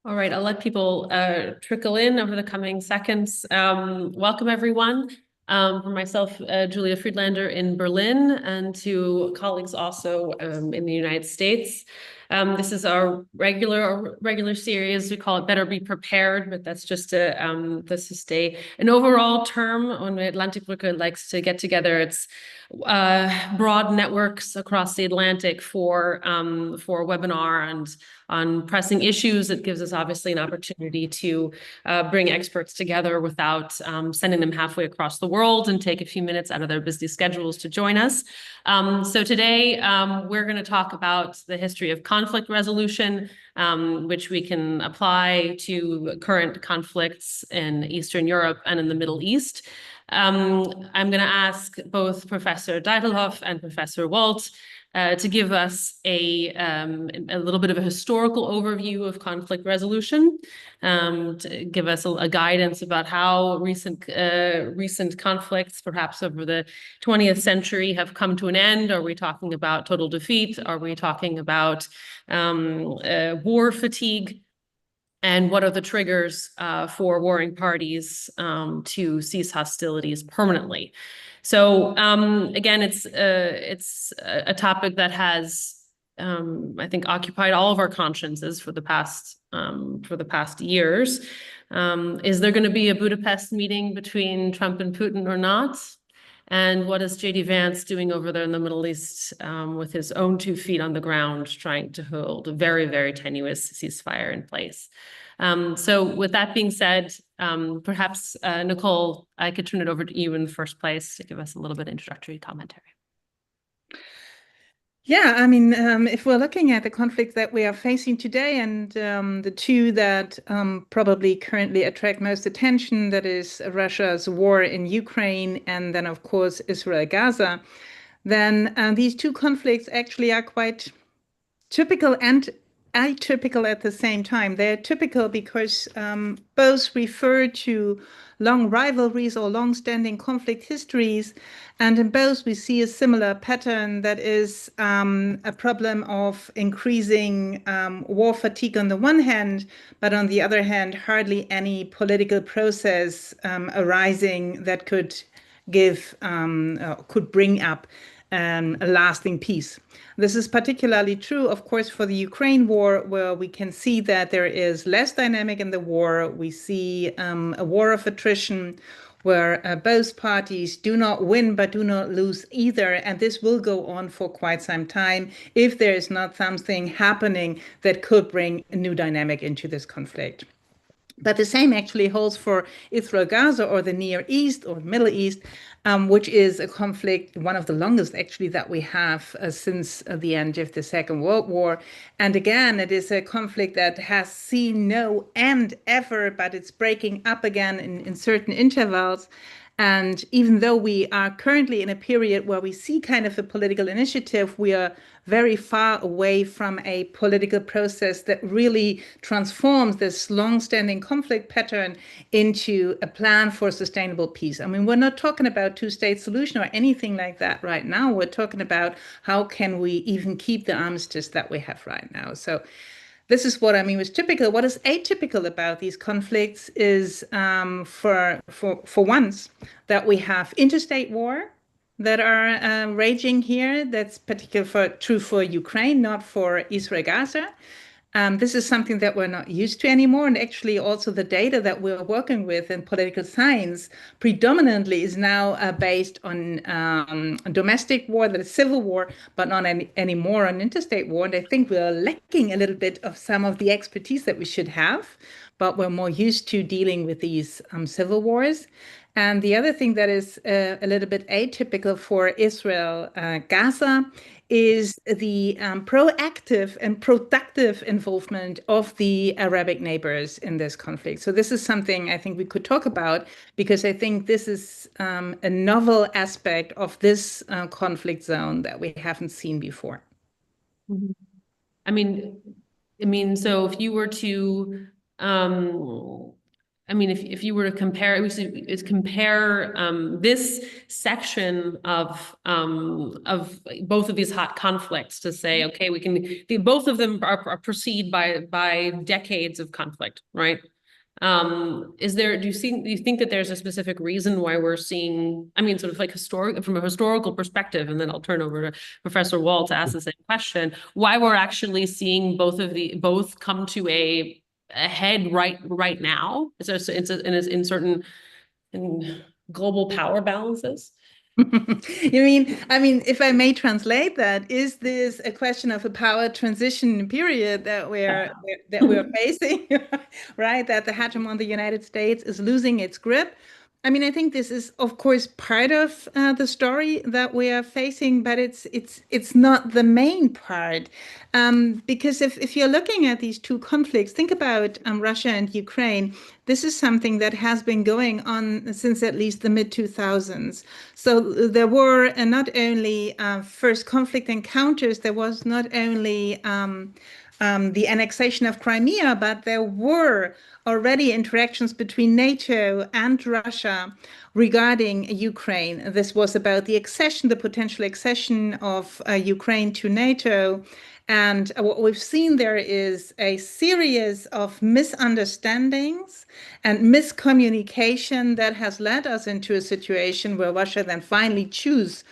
All right, I'll let people trickle in over the coming seconds. Welcome, everyone. For myself, Julia Friedlander in Berlin, and to colleagues also in the United States. This is our regular series. We call it "Better Be Prepared," but that's just this is an overall term. When Atlantik-Brücke likes to get together, it's broad networks across the Atlantic for a webinar and on pressing issues. It gives us obviously an opportunity to bring experts together without sending them halfway across the world and take a few minutes out of their busy schedules to join us. So today we're going to talk about the history of conflict resolution, which we can apply to current conflicts in Eastern Europe and in the Middle East. I'm going to ask both Professor Deitelhoff and Professor Walt to give us a little bit of a historical overview of conflict resolution, to give us a guidance about how recent conflicts, perhaps over the 20th century, have come to an end. Are we talking about total defeat? Are we talking about war fatigue? And what are the triggers for warring parties to cease hostilities permanently? So again, it's a topic that has, I think, occupied all of our consciences for the past years. Is there going to be a Budapest meeting between Trump and Putin or not? And what is J.D. Vance doing over there in the Middle East with his own 2 feet on the ground, trying to hold a very, very tenuous ceasefire in place? So with that being said, perhaps, Nicole, I could turn it over to you in the first place to give us a little bit of introductory commentary. Yeah, I mean, if we're looking at the conflicts that we are facing today and the two that probably currently attract most attention, that is Russia's war in Ukraine and then, of course, Israel-Gaza, then these two conflicts actually are quite typical and atypical at the same time. They're typical because both refer to long rivalries or long-standing conflict histories, and in both we see a similar pattern, that is a problem of increasing war fatigue on the one hand, but on the other hand, hardly any political process arising that could bring up a lasting peace. This is particularly true, of course, for the Ukraine war, where we can see that there is less dynamic in the war. We see a war of attrition where both parties do not win but do not lose either. And this will go on for quite some time if there is not something happening that could bring a new dynamic into this conflict. But the same actually holds for Israel-Gaza or the Near East or Middle East, which is a conflict, one of the longest actually that we have since the end of the Second World War. And again, it is a conflict that has seen no end ever, but it's breaking up again in certain intervals. And even though we are currently in a period where we see kind of a political initiative, we are very far away from a political process that really transforms this long-standing conflict pattern into a plan for sustainable peace. I mean, we're not talking about two-state solution or anything like that right now. We're talking about how can we even keep the armistice that we have right now. So this is what I mean was typical. What is atypical about these conflicts is, for once, that we have interstate war that are raging here. That's true for Ukraine, not for Israel-Gaza. This is something that we're not used to anymore. And actually also the data that we're working with in political science predominantly is now based on domestic war, that is civil war, but not anymore on interstate war. And I think we're lacking a little bit of some of the expertise that we should have, but we're more used to dealing with these civil wars. And the other thing that is a little bit atypical for Israel, Gaza, is the proactive and productive involvement of the Arabic neighbors in this conflict. So this is something I think we could talk about, because I think this is a novel aspect of this conflict zone that we haven't seen before. Mm-hmm. I mean, so if you were to I mean, if you were to compare, is compare this section of both of these hot conflicts to say, okay, we can both of them are proceed by decades of conflict, right? Do you think that there's a specific reason why we're seeing, I mean, sort of like from a historical perspective, and then I'll turn over to Professor Walt to ask the same question, why we're actually seeing both come to a head right now? Is there in certain global power balances? I mean, if I may translate that, is this a question of a power transition period that we're facing, right? That the hegemon, the United States, is losing its grip. I mean, I think this is, of course, part of the story that we are facing, but it's not the main part. Because if you're looking at these two conflicts, think about Russia and Ukraine. This is something that has been going on since at least the mid-2000s. So there were not only first conflict encounters, there was not only the annexation of Crimea, but there were already interactions between NATO and Russia regarding Ukraine. This was about the accession, the potential accession of Ukraine to NATO. And what we've seen there is a series of misunderstandings and miscommunication that has led us into a situation where Russia then finally chose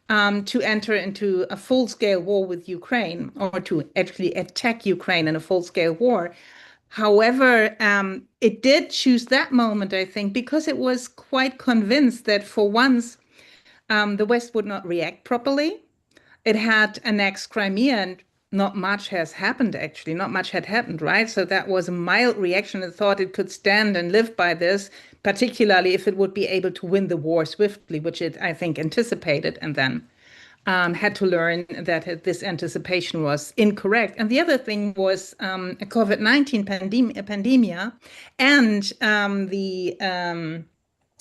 to enter into a full-scale war with Ukraine, or to actually attack Ukraine in a full-scale war. However, it did choose that moment, I think, because it was quite convinced that for once the West would not react properly. It had annexed Crimea, and not much has happened, actually. Not much had happened, right? So that was a mild reaction. It thought it could stand and live by this, particularly if it would be able to win the war swiftly, which it, I think, anticipated, and then had to learn that this anticipation was incorrect. And the other thing was a COVID-19 pandemia and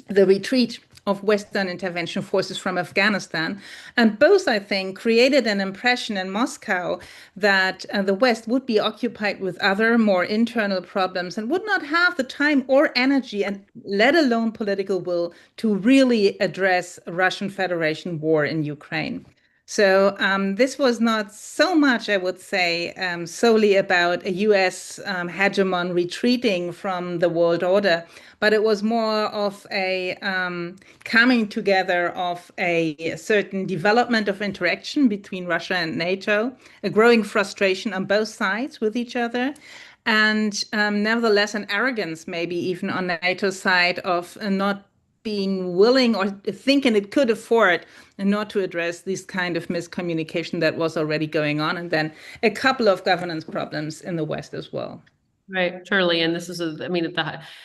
the retreat of Western intervention forces from Afghanistan. And both, I think, created an impression in Moscow that the West would be occupied with other, more internal problems and would not have the time or energy, and let alone political will, to really address Russian Federation war in Ukraine. So this was not so much, I would say, solely about a US hegemon retreating from the world order, but it was more of a coming together of a certain development of interaction between Russia and NATO, a growing frustration on both sides with each other, and nevertheless an arrogance, maybe even on the NATO side, of not being willing or thinking it could afford and not to address this kind of miscommunication that was already going on, and then a couple of governance problems in the West as well. Right, surely, and this is, I mean,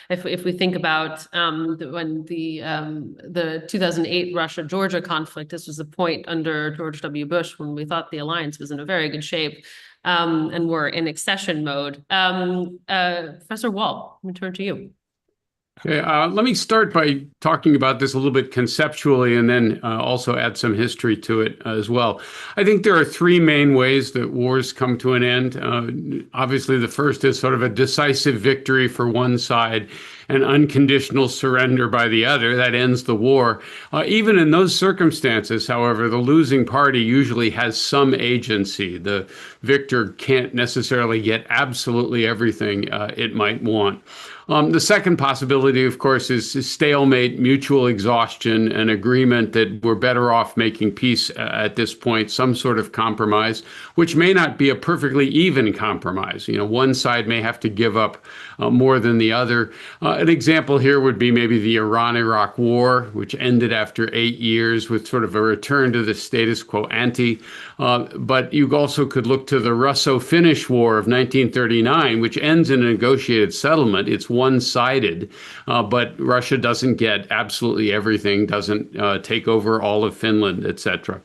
if we think about when the 2008 Russia-Georgia conflict, this was a point under George W. Bush when we thought the alliance was in a very good shape, and we're in accession mode. Professor Walt, let me turn to you. Okay, let me start by talking about this a little bit conceptually, and then also add some history to it as well. I think there are three main ways that wars come to an end. Obviously, the first is sort of a decisive victory for one side and unconditional surrender by the other. That ends the war. Even in those circumstances, however, the losing party usually has some agency. The victor can't necessarily get absolutely everything it might want. The second possibility, of course, is stalemate, mutual exhaustion, an agreement that we're better off making peace at this point, some sort of compromise, which may not be a perfectly even compromise. You know, one side may have to give up more than the other. An example here would be maybe the Iran-Iraq War, which ended after 8 years with sort of a return to the status quo ante. But you also could look to the Russo-Finnish War of 1939, which ends in a negotiated settlement. It's one-sided, but Russia doesn't get absolutely everything, doesn't take over all of Finland, etc.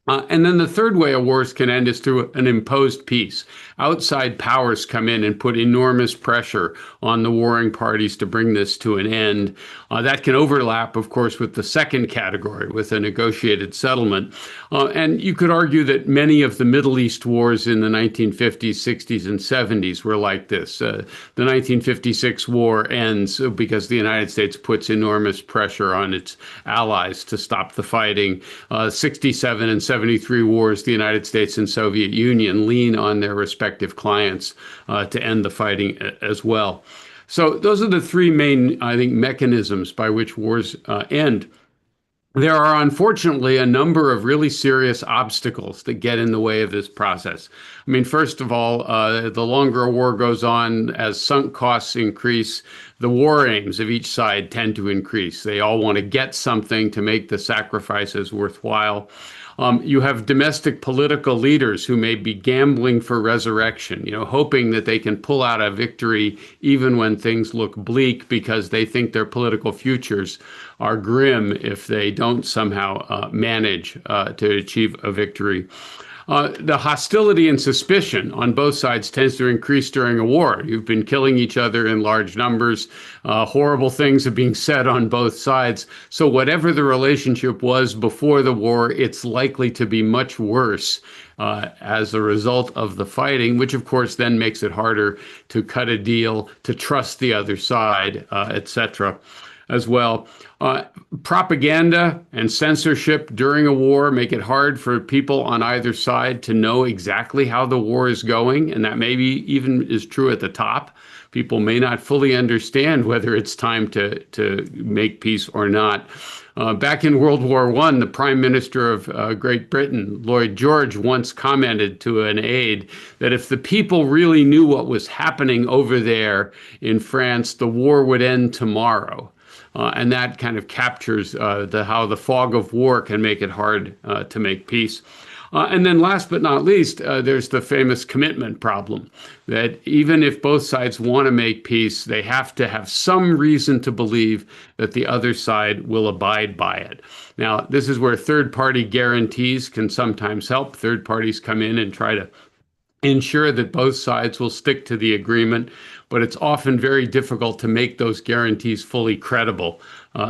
And then the third way a wars can end is through an imposed peace. Outside powers come in and put enormous pressure on the warring parties to bring this to an end. That can overlap, of course, with the second category, with a negotiated settlement. And you could argue that many of the Middle East wars in the 1950s, 60s, and 70s were like this. The 1956 war ends because the United States puts enormous pressure on its allies to stop the fighting. 67 and 73 wars, the United States and Soviet Union lean on their respective clients to end the fighting as well. So those are the three main, I think, mechanisms by which wars end. There are unfortunately a number of really serious obstacles that get in the way of this process. I mean, first of all, the longer a war goes on, as sunk costs increase, the war aims of each side tend to increase. They all want to get something to make the sacrifices worthwhile. You have domestic political leaders who may be gambling for resurrection, hoping that they can pull out a victory even when things look bleak because they think their political futures are grim if they don't somehow manage to achieve a victory. The hostility and suspicion on both sides tends to increase during a war. You've been killing each other in large numbers. Horrible things are being said on both sides. So whatever the relationship was before the war, it's likely to be much worse as a result of the fighting, which of course then makes it harder to cut a deal, to trust the other side, etc. as well. Propaganda and censorship during a war make it hard for people on either side to know exactly how the war is going, and that maybe even is true at the top. People may not fully understand whether it's time to make peace or not. Back in World War I, the Prime Minister of Great Britain, Lloyd George, once commented to an aide that if the people really knew what was happening over there in France, the war would end tomorrow. And that kind of captures how the fog of war can make it hard to make peace. And then last but not least, there's the famous commitment problem, that even if both sides want to make peace, they have to have some reason to believe that the other side will abide by it. Now, this is where third-party guarantees can sometimes help. Third parties come in and try to ensure that both sides will stick to the agreement, but it's often very difficult to make those guarantees fully credible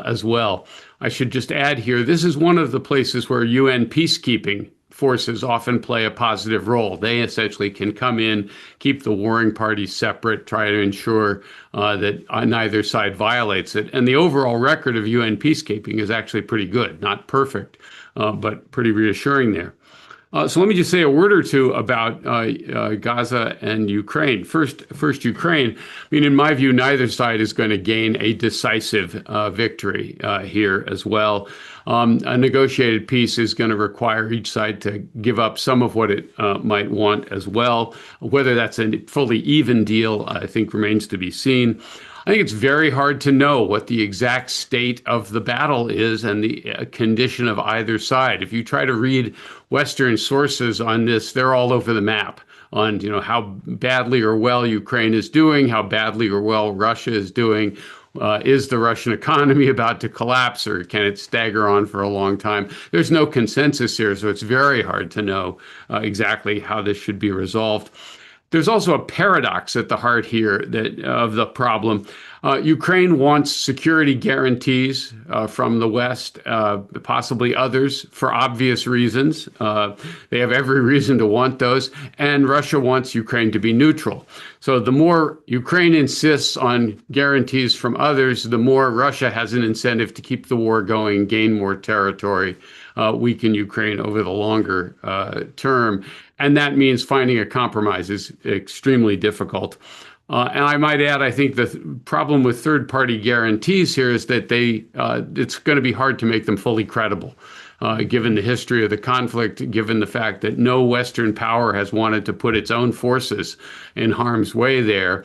as well. I should just add here, this is one of the places where UN peacekeeping forces often play a positive role. They essentially can come in, keep the warring parties separate, try to ensure that neither side violates it. And the overall record of UN peacekeeping is actually pretty good, not perfect, but pretty reassuring there. So let me just say a word or two about Gaza and Ukraine. First, Ukraine. I mean, in my view, neither side is going to gain a decisive victory here as well. A negotiated peace is going to require each side to give up some of what it might want as well. Whether that's a fully even deal, I think, remains to be seen. I think it's very hard to know what the exact state of the battle is and the condition of either side. If you try to read Western sources on this, they're all over the map on, how badly or well Ukraine is doing, how badly or well Russia is doing. Is the Russian economy about to collapse, or can it stagger on for a long time? There's no consensus here, so it's very hard to know exactly how this should be resolved. There's also a paradox at the heart here of the problem. Ukraine wants security guarantees from the West, possibly others, for obvious reasons. They have every reason to want those. And Russia wants Ukraine to be neutral. So the more Ukraine insists on guarantees from others, the more Russia has an incentive to keep the war going, gain more territory, weaken Ukraine over the longer term. And that means finding a compromise is extremely difficult. And I might add, I think the problem with third-party guarantees here is that it's going to be hard to make them fully credible, given the history of the conflict, given the fact that no Western power has wanted to put its own forces in harm's way there.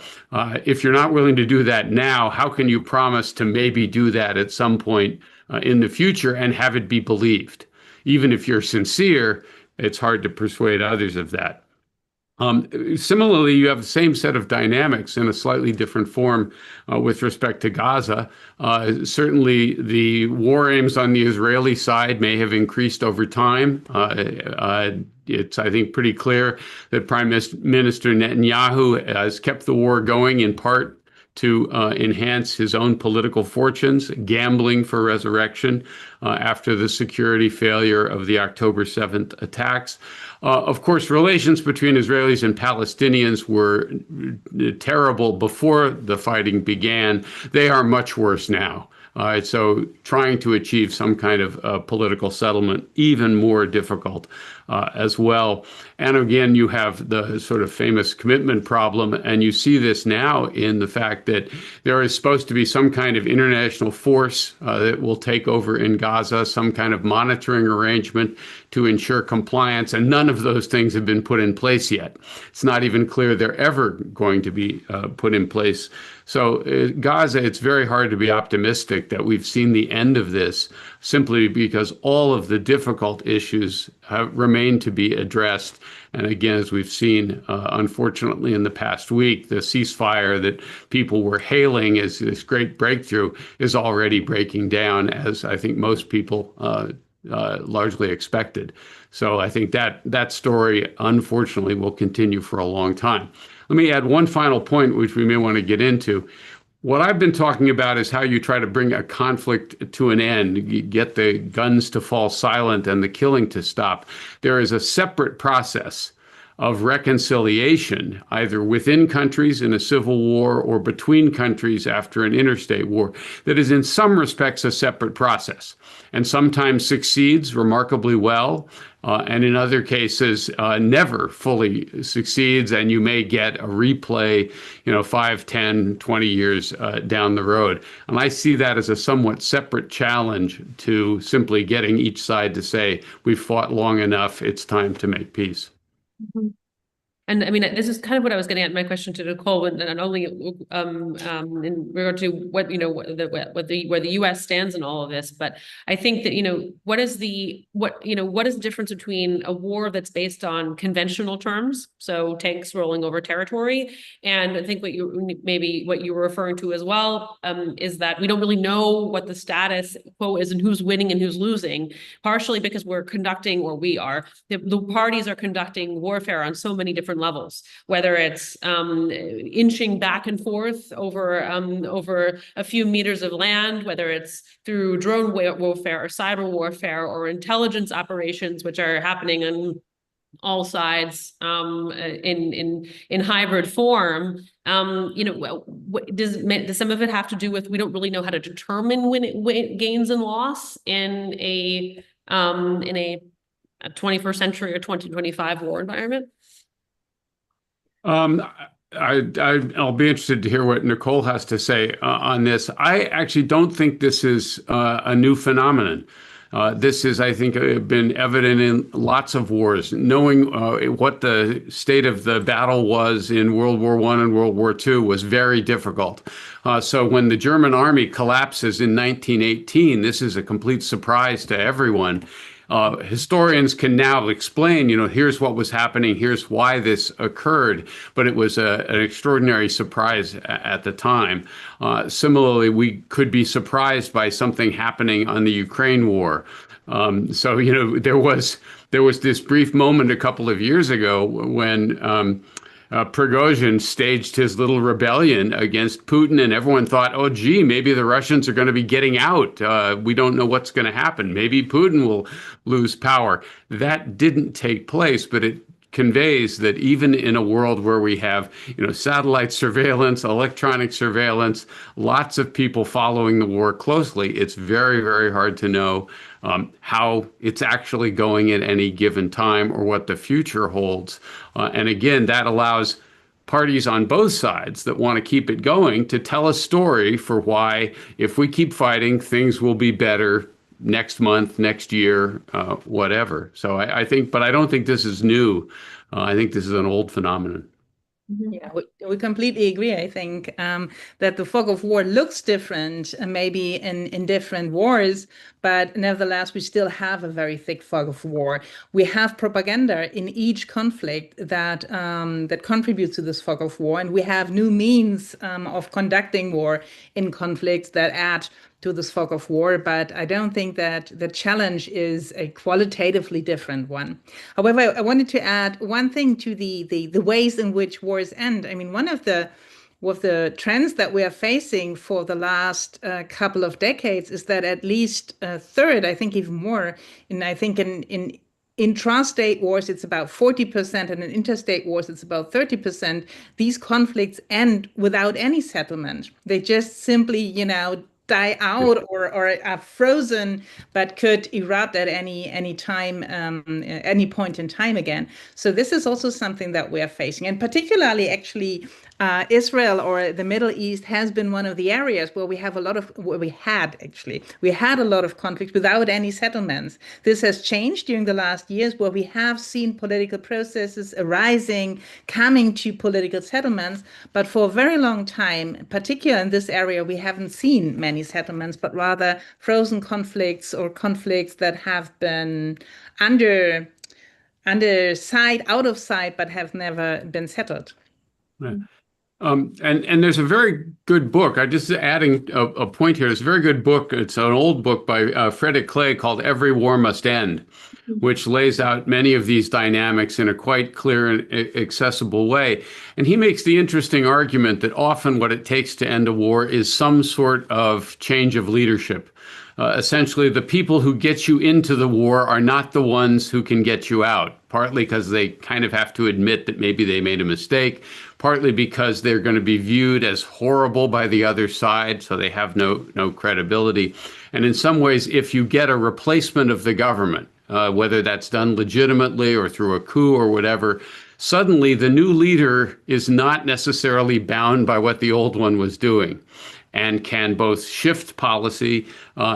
If you're not willing to do that now, how can you promise to maybe do that at some point in the future and have it be believed? Even if you're sincere, it's hard to persuade others of that. Similarly, you have the same set of dynamics in a slightly different form with respect to Gaza. Certainly, the war aims on the Israeli side may have increased over time. It's, I think, pretty clear that Prime Minister Netanyahu has kept the war going in part to enhance his own political fortunes, gambling for resurrection after the security failure of the October 7th attacks. Of course, relations between Israelis and Palestinians were terrible before the fighting began. They are much worse now. So trying to achieve some kind of political settlement, even more difficult as well. And again, you have the sort of famous commitment problem, and you see this now in the fact that there is supposed to be some kind of international force that will take over in Gaza, some kind of monitoring arrangement to ensure compliance, and none of those things have been put in place yet. It's not even clear they're ever going to be put in place. So Gaza, it's very hard to be optimistic that we've seen the end of this, simply because all of the difficult issues remain to be addressed. And again, as we've seen, unfortunately, in the past week, the ceasefire that people were hailing as this great breakthrough is already breaking down, as I think most people largely expected. So I think that story, unfortunately, will continue for a long time. Let me add one final point, which we may want to get into. What I've been talking about is how you try to bring a conflict to an end, you get the guns to fall silent and the killing to stop. There is a separate process of reconciliation, either within countries in a civil war or between countries after an interstate war, that is in some respects a separate process, and sometimes succeeds remarkably well, and in other cases never fully succeeds, and you may get a replay 5, 10, 20 years down the road. And I see that as a somewhat separate challenge to simply getting each side to say, we've fought long enough, it's time to make peace. Mm-hmm. And I mean, this is kind of what I was getting at in my question to Nicole, and not only in regard to what where the U.S. stands in all of this, but I think that what is the difference between a war that's based on conventional terms, so tanks rolling over territory, and I think what you were referring to as well is that we don't really know what the status quo is and who's winning and who's losing, partially because the parties are conducting warfare on so many different levels, whether it's inching back and forth over a few meters of land, whether it's through drone warfare or cyber warfare or intelligence operations, which are happening on all sides in hybrid form. Does some of it have to do with we don't really know how to determine when gains and loss in a 21st century or 2025 war environment? I'll be interested to hear what Nicole has to say on this. I actually don't think this is a new phenomenon. This is, I think, been evident in lots of wars. Knowing what the state of the battle was in World War I and World War II was very difficult. So when the German army collapses in 1918, this is a complete surprise to everyone. Historians can now explain, here's what was happening, here's why this occurred, but it was an extraordinary surprise at the time. Similarly, we could be surprised by something happening on the Ukraine war. So there was this brief moment a couple of years ago when Prigozhin staged his little rebellion against Putin, and everyone thought, oh, gee, maybe the Russians are going to be getting out. We don't know what's going to happen. Maybe Putin will lose power. That didn't take place, but it conveys that even in a world where we have, satellite surveillance, electronic surveillance, lots of people following the war closely, it's very, very hard to know how it's actually going at any given time or what the future holds. And again, that allows parties on both sides that want to keep it going to tell a story for why, if we keep fighting, things will be better next month, next year, whatever. So I think, but I don't think this is new. I think this is an old phenomenon. Yeah, we completely agree. I think that the fog of war looks different maybe in different wars, but nevertheless, we still have a very thick fog of war. We have propaganda in each conflict that that contributes to this fog of war, and we have new means of conducting war in conflicts that add to this fog of war, but I don't think that the challenge is a qualitatively different one. However, I wanted to add one thing to the ways in which wars end. I mean, one of the trends that we are facing for the last couple of decades is that at least a third, I think even more, in intrastate wars, it's about 40%, and in interstate wars, it's about 30%. These conflicts end without any settlement. They just simply, die out or are frozen, but could erupt at any time, any point in time again. So this is also something that we are facing, and particularly actually Israel or the Middle East has been one of the areas where we had a lot of conflicts without any settlements. This has changed during the last years, where we have seen political processes arising, coming to political settlements. But for a very long time, particularly in this area, we haven't seen many settlements, but rather frozen conflicts or conflicts that have been out of sight, but have never been settled. Right. And there's a very good book. I just adding a point here. There's a very good book. It's an old book by Frederick Clay called "Every War Must End," which lays out many of these dynamics in a quite clear and accessible way. And he makes the interesting argument that often what it takes to end a war is some sort of change of leadership. Essentially, the people who get you into the war are not the ones who can get you out, partly because they kind of have to admit that maybe they made a mistake, partly because they're going to be viewed as horrible by the other side, so they have no credibility. And in some ways, if you get a replacement of the government, whether that's done legitimately or through a coup or whatever, suddenly the new leader is not necessarily bound by what the old one was doing, and can both shift policy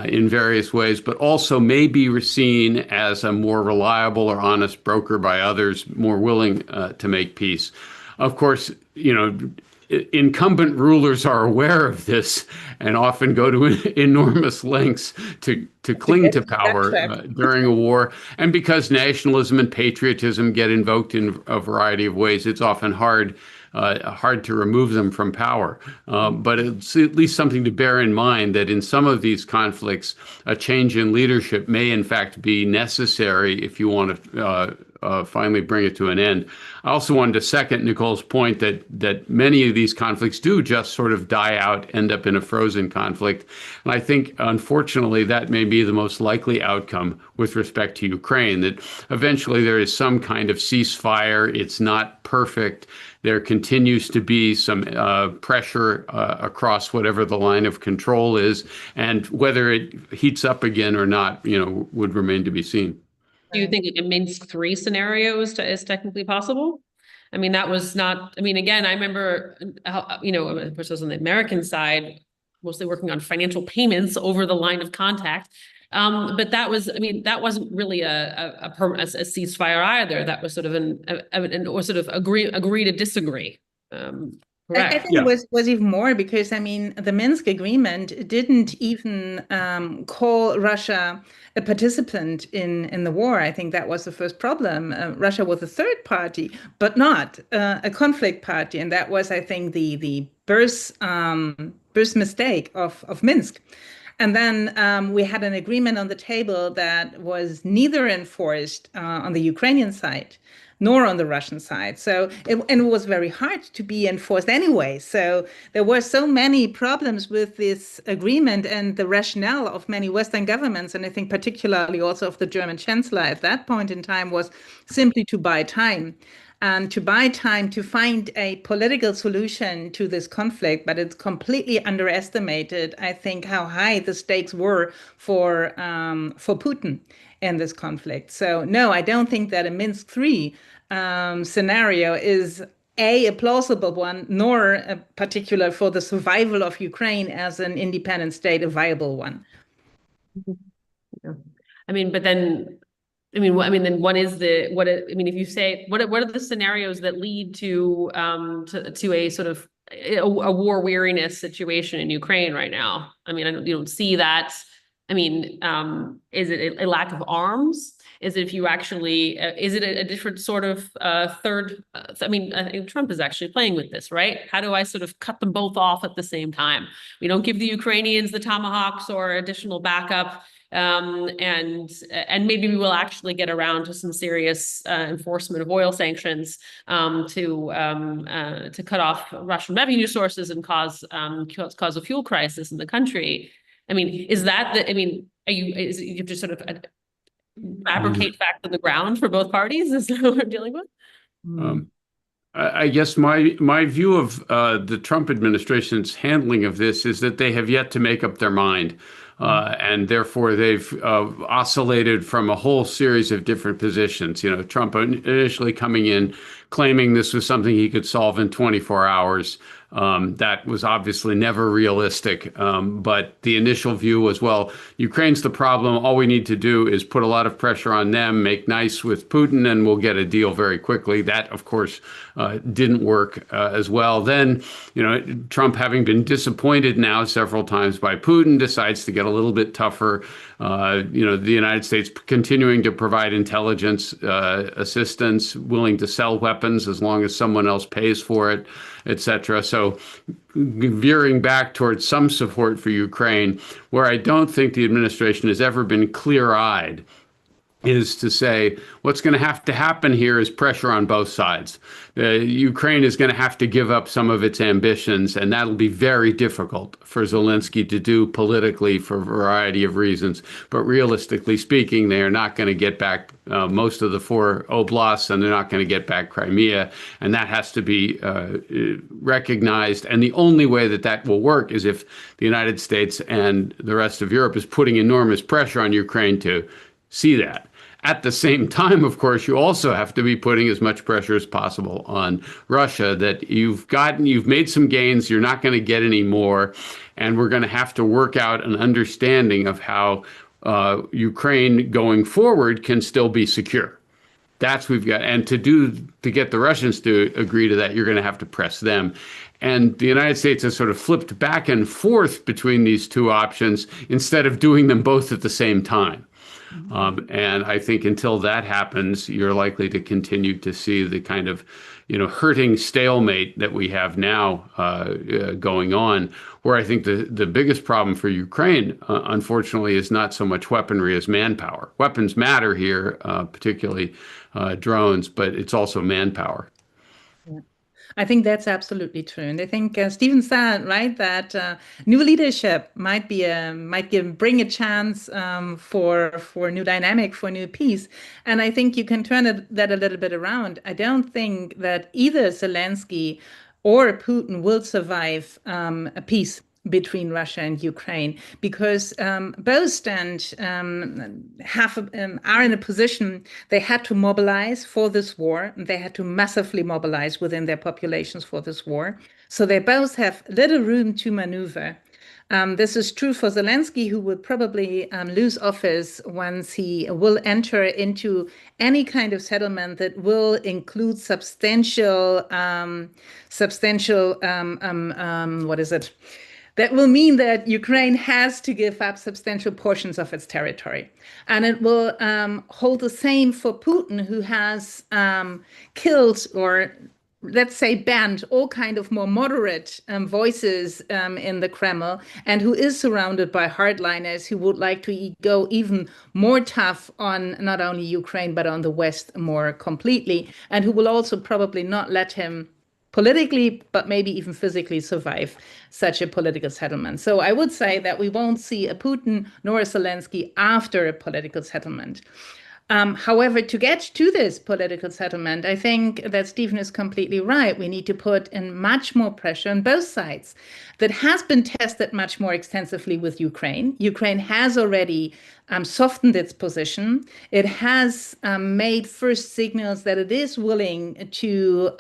in various ways, but also may be seen as a more reliable or honest broker by others, more willing to make peace. Of course, incumbent rulers are aware of this and often go to enormous lengths to cling to power during a war. And because nationalism and patriotism get invoked in a variety of ways, it's often hard to remove them from power. But it's at least something to bear in mind that in some of these conflicts, a change in leadership may in fact be necessary if you want to finally bring it to an end. I also wanted to second Nicole's point that many of these conflicts do just sort of die out, end up in a frozen conflict. And I think, unfortunately, that may be the most likely outcome with respect to Ukraine, that eventually there is some kind of ceasefire. It's not perfect. There continues to be some pressure across whatever the line of control is, and whether it heats up again or not, would remain to be seen. Do you think a Minsk 3 scenario is technically possible? I mean, that was not, again, I remember how, of course, I was on the American side, mostly working on financial payments over the line of contact. But that was, that wasn't really a ceasefire either. That was sort of agree to disagree. I think it was even more because, the Minsk agreement didn't even call Russia a participant in the war. I think that was the first problem. Russia was a third party, but not a conflict party. And that was, I think, the birth mistake of Minsk. And then we had an agreement on the table that was neither enforced on the Ukrainian side nor on the Russian side. So it was very hard to be enforced anyway. So there were so many problems with this agreement, and the rationale of many Western governments, and I think particularly also of the German chancellor at that point in time, was simply to buy time. And to buy time to find a political solution to this conflict, but it's completely underestimated, I think, how high the stakes were for Putin in this conflict. So no, I don't think that a Minsk 3 scenario is a plausible one, nor a particular for the survival of Ukraine as an independent state, a viable one. Yeah. But then. Then what is if you say, what are the scenarios that lead to a sort of a war weariness situation in Ukraine right now? You don't see that I mean, is it a lack of arms? Is it if you actually, is it a different sort of third? I mean, I think Trump is actually playing with this, right? How do I sort of cut them both off at the same time? We don't give the Ukrainians the tomahawks or additional backup. And maybe we will actually get around to some serious enforcement of oil sanctions to cut off Russian revenue sources and cause a fuel crisis in the country. I mean, is that the? I mean, you have to sort of fabricate facts on the ground for both parties? Is that what we're dealing with? I guess my view of the Trump administration's handling of this is that they have yet to make up their mind. And therefore, they've oscillated from a whole series of different positions. You know, Trump initially coming in, claiming this was something he could solve in 24 hours. That was obviously never realistic. But the initial view was, well, Ukraine's the problem. All we need to do is put a lot of pressure on them, make nice with Putin, and we'll get a deal very quickly. That, of course, didn't work as well. Then, you know, Trump, having been disappointed now several times by Putin, decides to get a little bit tougher. You know, the United States continuing to provide intelligence assistance, willing to sell weapons as long as someone else pays for it, etc. So veering back towards some support for Ukraine, where I don't think the administration has ever been clear-eyed, is to say what's going to have to happen here is pressure on both sides. Ukraine is going to have to give up some of its ambitions, and that'll be very difficult for Zelensky to do politically for a variety of reasons. But realistically speaking, they are not going to get back most of the 4 oblasts, and they're not going to get back Crimea, and that has to be recognized. And the only way that that will work is if the United States and the rest of Europe is putting enormous pressure on Ukraine to see that. At the same time, of course, you also have to be putting as much pressure as possible on Russia that you've made some gains, you're not going to get any more, and we're going to have to work out an understanding of how Ukraine going forward can still be secure. That's we've got, and to get the Russians to agree to that, you're going to have to press them. And the United States has sort of flipped back and forth between these two options instead of doing them both at the same time. And I think until that happens, you're likely to continue to see the kind of, you know, hurting stalemate that we have now going on, where I think the biggest problem for Ukraine, unfortunately, is not so much weaponry as manpower. Weapons matter here, particularly drones, but it's also manpower. I think that's absolutely true, and I think Stephen said right that new leadership might bring a chance for new dynamic, for new peace, and I think you can turn that a little bit around. I don't think that either Zelensky or Putin will survive a peace between Russia and Ukraine, because both are in a position they had to mobilize for this war. They had to massively mobilize within their populations for this war. So they both have little room to maneuver. This is true for Zelensky, who will probably lose office once he will enter into any kind of settlement that will include substantial that will mean that Ukraine has to give up substantial portions of its territory. And it will hold the same for Putin, who has killed, or let's say banned, all kind of more moderate voices in the Kremlin, and who is surrounded by hardliners who would like to go even more tough on not only Ukraine, but on the West more completely, and who will also probably not let him politically, but maybe even physically survive such a political settlement. So I would say that we won't see a Putin nor a Zelensky after a political settlement. However, to get to this political settlement, I think that Stephen is completely right. We need to put in much more pressure on both sides. That has been tested much more extensively with Ukraine. Ukraine has already softened its position. It has made first signals that it is willing to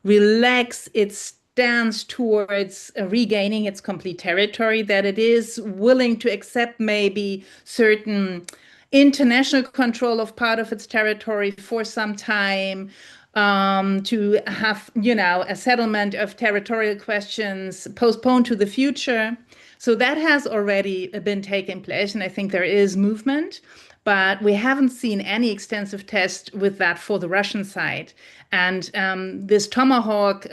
relax its stance towards regaining its complete territory, that it is willing to accept maybe certain international control of part of its territory for some time, to have, a settlement of territorial questions postponed to the future. So that has already been taking place, and I think there is movement, but we haven't seen any extensive test with that for the Russian side. And this Tomahawk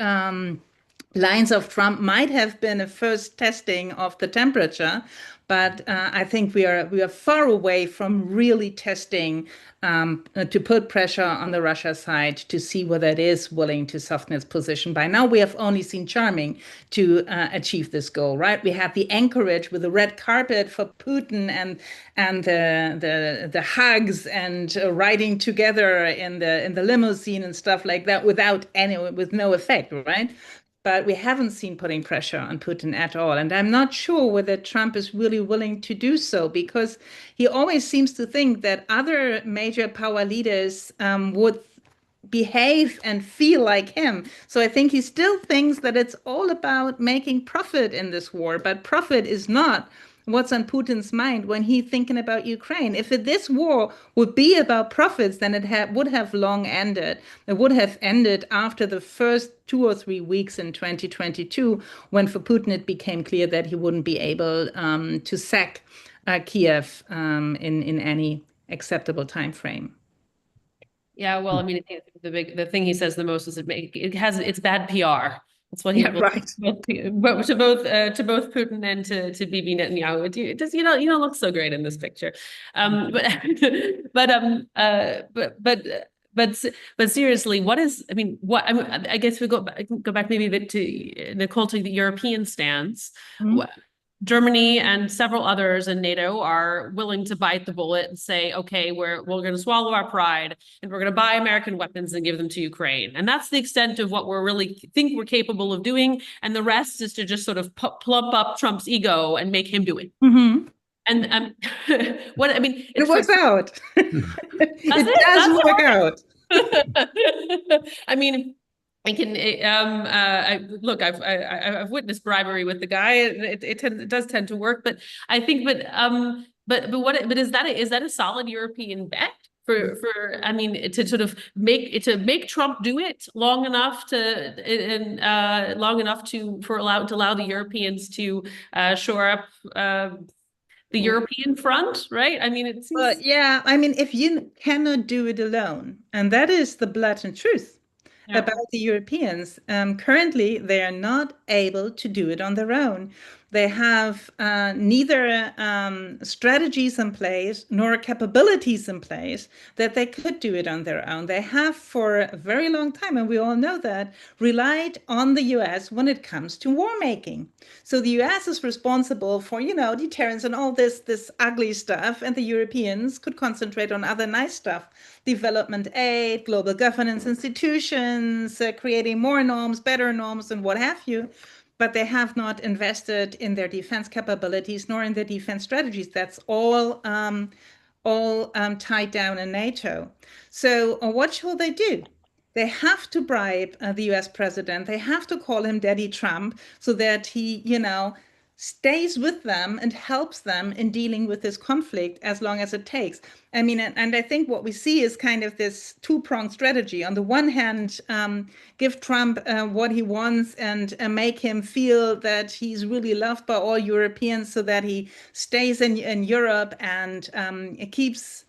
lines of Trump might have been a first testing of the temperature, but I think we are far away from really testing to put pressure on the Russia side to see whether it is willing to soften its position. By now, we have only seen charming to achieve this goal, right? We have the anchorage with the red carpet for Putin and the hugs and riding together in the limousine and stuff like that with no effect, right? But we haven't seen putting pressure on Putin at all. And I'm not sure whether Trump is really willing to do so, because he always seems to think that other major power leaders would behave and feel like him. So I think he still thinks that it's all about making profit in this war, but profit is not what's on Putin's mind when he's thinking about Ukraine. If this war would be about profits, then it would have long ended. It would have ended after the first 2 or 3 weeks in 2022, when for Putin it became clear that he wouldn't be able to sack Kiev in any acceptable time frame. Yeah, well, I mean, the thing he says the most is it's bad PR. That's what he will right. to both Putin and to Bibi Netanyahu. You don't look so great in this picture, but seriously, I guess we go back maybe a bit to Nicole, to the European stance. Mm-hmm. Germany and several others in NATO are willing to bite the bullet and say, okay, we're going to swallow our pride and we're going to buy American weapons and give them to Ukraine. And that's the extent of what we're really think we're capable of doing. And the rest is to just sort of plump up Trump's ego and make him do it. Mm-hmm. And it works out. It does work out. I mean, I can I've witnessed bribery with the guy. It does tend to work, but I think, but is that a solid European bet for to sort of make Trump do it long enough to allow the Europeans to shore up the European front, right? I mean, it seems. Well, yeah, I mean, if you cannot do it alone, and that is the blatant truth. Yeah. About the Europeans. Currently, they are not able to do it on their own. They have neither strategies in place nor capabilities in place that they could do it on their own. They have for a very long time, and we all know that, relied on the US when it comes to war making. So the US is responsible for, deterrence and all this ugly stuff, and the Europeans could concentrate on other nice stuff. Development aid, global governance institutions, creating more norms, better norms, and what have you. But they have not invested in their defense capabilities nor in their defense strategies. That's all tied down in NATO. So what should they do? They have to bribe the US president. They have to call him Daddy Trump so that he, stays with them and helps them in dealing with this conflict as long as it takes. I mean, and I think what we see is kind of this two-pronged strategy. On the one hand, give Trump what he wants and make him feel that he's really loved by all Europeans so that he stays in Europe and keeps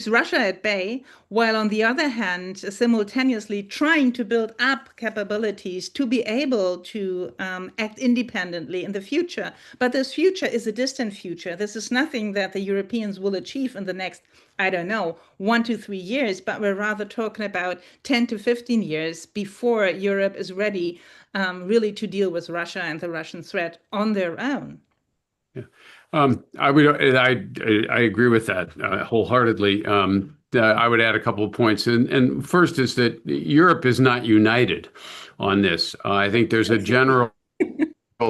Russia at bay, while on the other hand, simultaneously trying to build up capabilities to be able to act independently in the future. But this future is a distant future. This is nothing that the Europeans will achieve in the next, 1 to 3 years, but we're rather talking about 10 to 15 years before Europe is ready really to deal with Russia and the Russian threat on their own. Yeah. I agree with that wholeheartly. I would add a couple of points. And first is that Europe is not united on this. I think there's a general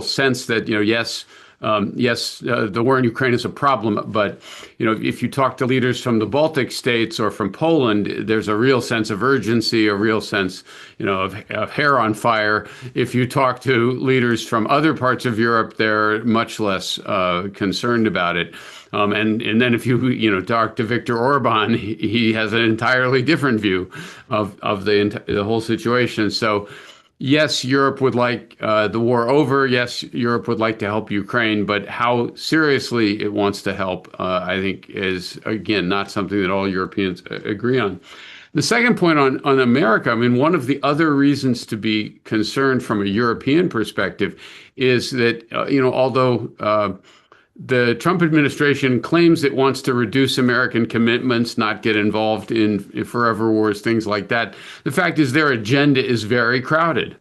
sense that, yes, the war in Ukraine is a problem, but if you talk to leaders from the Baltic states or from Poland, there's a real sense of urgency, a real sense, of hair on fire. If you talk to leaders from other parts of Europe, they're much less concerned about it. And then if you talk to Viktor Orban, he has an entirely different view of the whole situation. So Yes, Europe would like the war over. Yes, Europe would like to help Ukraine, but how seriously it wants to help, I think, is, again, not something that all Europeans agree on. The second point on America, I mean, one of the other reasons to be concerned from a European perspective is that, although the Trump administration claims it wants to reduce American commitments, not get involved in forever wars, things like that. The fact is their agenda is very crowded.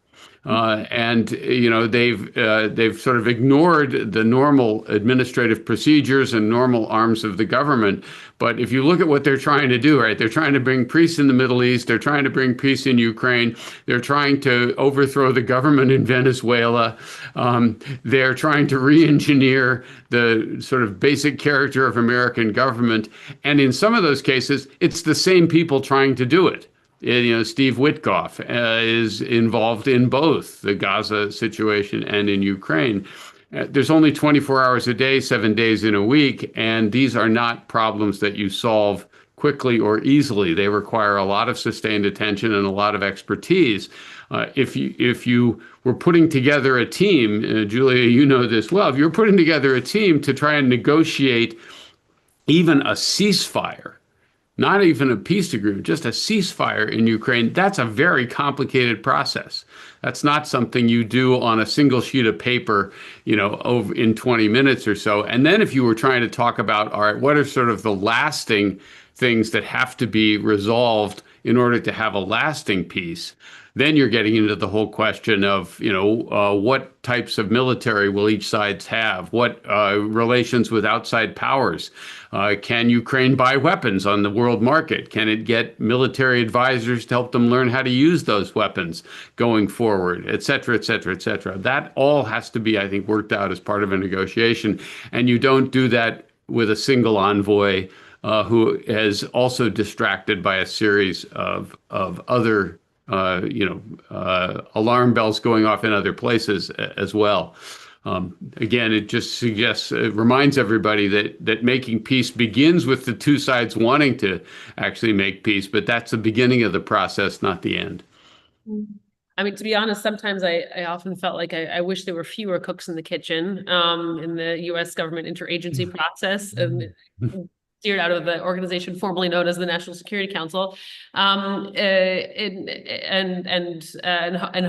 And they've sort of ignored the normal administrative procedures and normal arms of the government. But if you look at what they're trying to do, right, they're trying to bring peace in the Middle East. They're trying to bring peace in Ukraine. They're trying to overthrow the government in Venezuela. They're trying to re-engineer the sort of basic character of American government. And in some of those cases, it's the same people trying to do it. Steve Witkoff is involved in both the Gaza situation and in Ukraine. There's only 24 hours a day, 7 days in a week, and these are not problems that you solve quickly or easily. They require a lot of sustained attention and a lot of expertise. If you were putting together a team, Julia, you know this well, if you're putting together a team to try and negotiate even a ceasefire, not even a peace agreement, just a ceasefire in Ukraine, that's a very complicated process. That's not something you do on a single sheet of paper, over in 20 minutes or so. And then if you were trying to talk about, all right, what are sort of the lasting things that have to be resolved in order to have a lasting peace, then you're getting into the whole question of, what types of military will each side have? What relations with outside powers? Can Ukraine buy weapons on the world market? Can it get military advisors to help them learn how to use those weapons going forward, et cetera, et cetera, et cetera? That all has to be, I think, worked out as part of a negotiation. And you don't do that with a single envoy who is also distracted by a series of other alarm bells going off in other places as well. Again, it just reminds everybody that making peace begins with the two sides wanting to actually make peace, but that's the beginning of the process, not the end. I mean, to be honest, sometimes I often felt like I wish there were fewer cooks in the kitchen in the U.S. government interagency process. Steered out of the organization formerly known as the National Security Council, and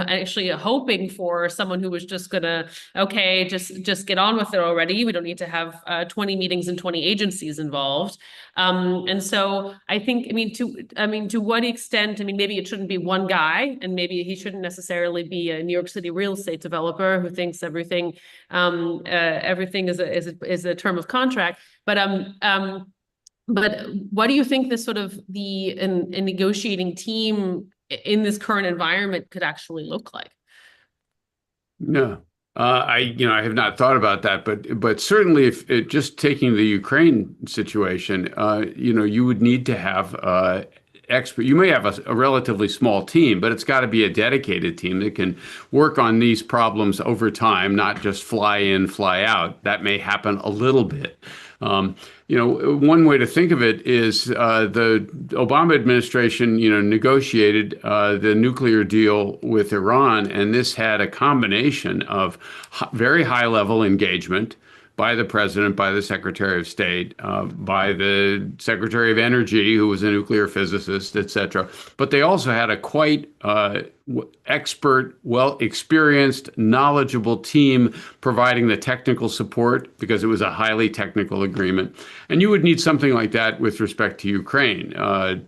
actually hoping for someone who was just gonna, okay, just get on with it already. We don't need to have 20 meetings and 20 agencies involved. And so I think, to what extent, maybe it shouldn't be one guy, and maybe he shouldn't necessarily be a New York City real estate developer who thinks everything is a term of contract, but what do you think this sort of the negotiating team in this current environment could actually look like? No, I have not thought about that, but certainly if just taking the Ukraine situation, you would need to have expert. You may have a relatively small team, but it's got to be a dedicated team that can work on these problems over time, not just fly in, fly out. That may happen a little bit. One way to think of it is the Obama administration, negotiated the nuclear deal with Iran, and this had a combination of very high-level engagement by the president, by the Secretary of State, by the Secretary of Energy, who was a nuclear physicist, et cetera. But they also had a quite expert, well-experienced, knowledgeable team providing the technical support because it was a highly technical agreement. And you would need something like that with respect to Ukraine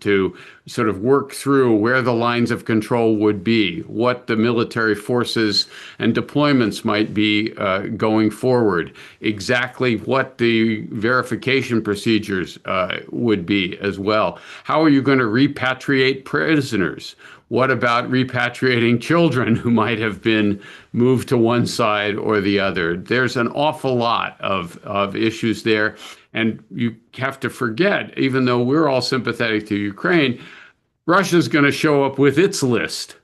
to sort of work through where the lines of control would be, what the military forces and deployments might be going forward, exactly what the verification procedures would be as well. How are you going to repatriate prisoners? What about repatriating children who might have been moved to one side or the other? There's an awful lot of issues there. And you have to forget, even though we're all sympathetic to Ukraine, Russia's going to show up with its list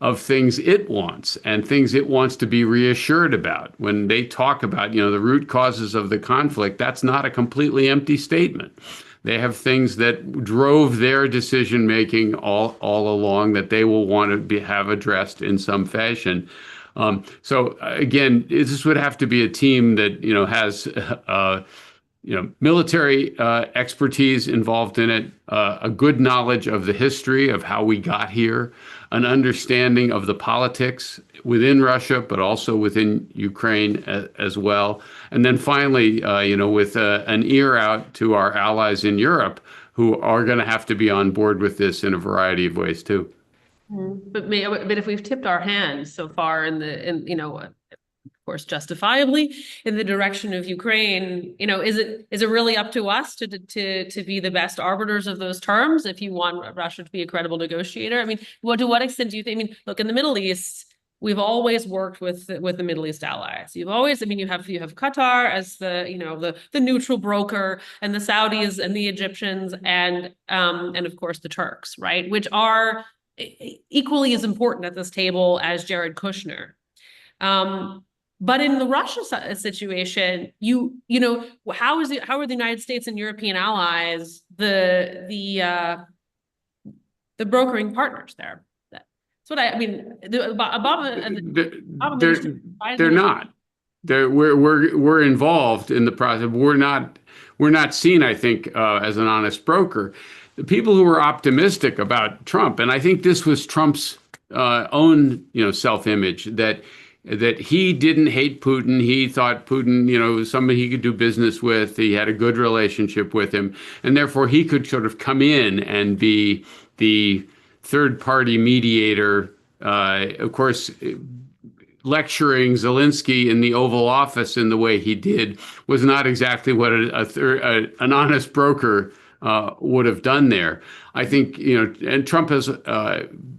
of things it wants and things it wants to be reassured about. When they talk about, the root causes of the conflict, that's not a completely empty statement. They have things that drove their decision making all along that they will want to have addressed in some fashion. So again, this would have to be a team that has military expertise involved in it, a good knowledge of the history of how we got here, an understanding of the politics within Russia, but also within Ukraine as well. And then finally, with an ear out to our allies in Europe, who are going to have to be on board with this in a variety of ways too. But if we've tipped our hands so far of course, justifiably in the direction of Ukraine, is it really up to us to be the best arbiters of those terms if you want Russia to be a credible negotiator? I mean, to what extent do you think? I mean, look, in the Middle East, we've always worked with the Middle East allies. You have Qatar as the neutral broker, and the Saudis and the Egyptians, and of course the Turks, right, which are equally as important at this table as Jared Kushner. But in the Russia situation, how are the United States and European allies the brokering partners there? That's what I mean. They're not. We're involved in the process. We're not seen, I think, as an honest broker. The people who were optimistic about Trump, and I think this was Trump's own self-image, that he didn't hate Putin. He thought Putin, was somebody he could do business with. He had a good relationship with him. And therefore, he could sort of come in and be the third-party mediator. Of course, lecturing Zelensky in the Oval Office in the way he did was not exactly what an honest broker would have done there. I think, and Trump has,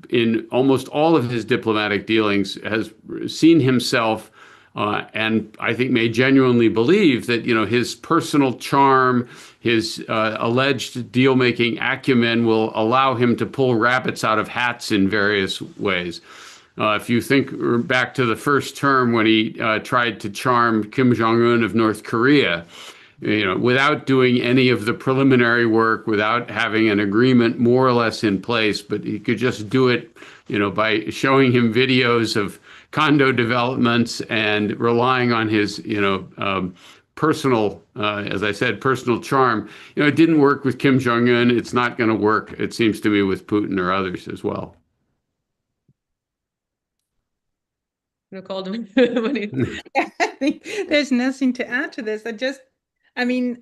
in almost all of his diplomatic dealings, has seen himself and I think may genuinely believe that, his personal charm, his alleged deal-making acumen will allow him to pull rabbits out of hats in various ways. If you think back to the first term when he tried to charm Kim Jong-un of North Korea, without doing any of the preliminary work, without having an agreement more or less in place, but he could just do it, by showing him videos of condo developments and relying on his, personal, as I said, personal charm. It didn't work with Kim Jong-un. It's not going to work, it seems to me, with Putin or others as well. Nicole, what do you think? I think there's nothing to add to this. When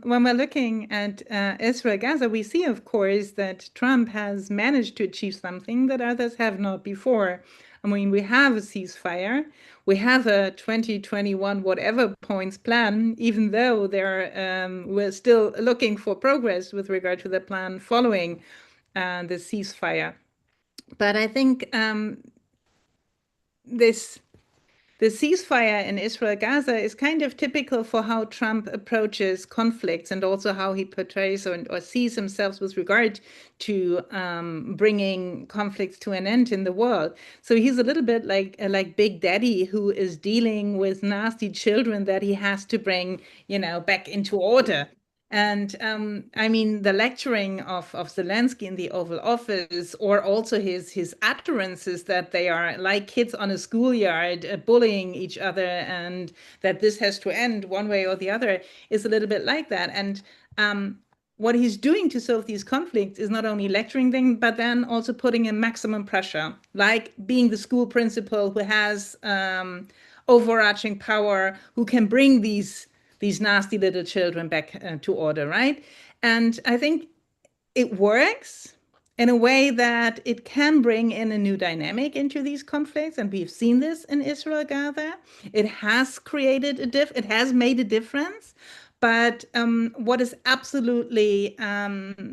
we're looking at Israel, Gaza, we see, of course, that Trump has managed to achieve something that others have not before. We have a ceasefire. We have a 2021 whatever points plan, even though we're still looking for progress with regard to the plan following the ceasefire. But I think the ceasefire in Israel-Gaza is kind of typical for how Trump approaches conflicts and also how he portrays or sees himself with regard to bringing conflicts to an end in the world. So he's a little bit like Big Daddy, who is dealing with nasty children that he has to bring, back into order. And the lecturing of Zelensky in the Oval Office, or also his utterances that they are like kids on a schoolyard bullying each other, and that this has to end one way or the other, is a little bit like that. And what he's doing to solve these conflicts is not only lecturing them, but then also putting in maximum pressure, like being the school principal who has overarching power, who can bring these nasty little children back to order, right? And I think it works in a way that it can bring in a new dynamic into these conflicts. And we've seen this in Israel-Gaza. It has created it has made a difference. But what is absolutely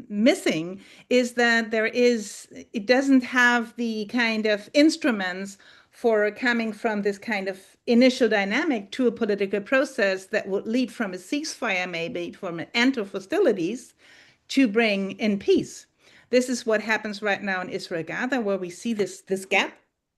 missing is that it doesn't have the kind of instruments for coming from this kind of initial dynamic to a political process that would lead from a ceasefire, maybe from an end of hostilities, to bring in peace. This is what happens right now in Israel-Gaza, where we see this gap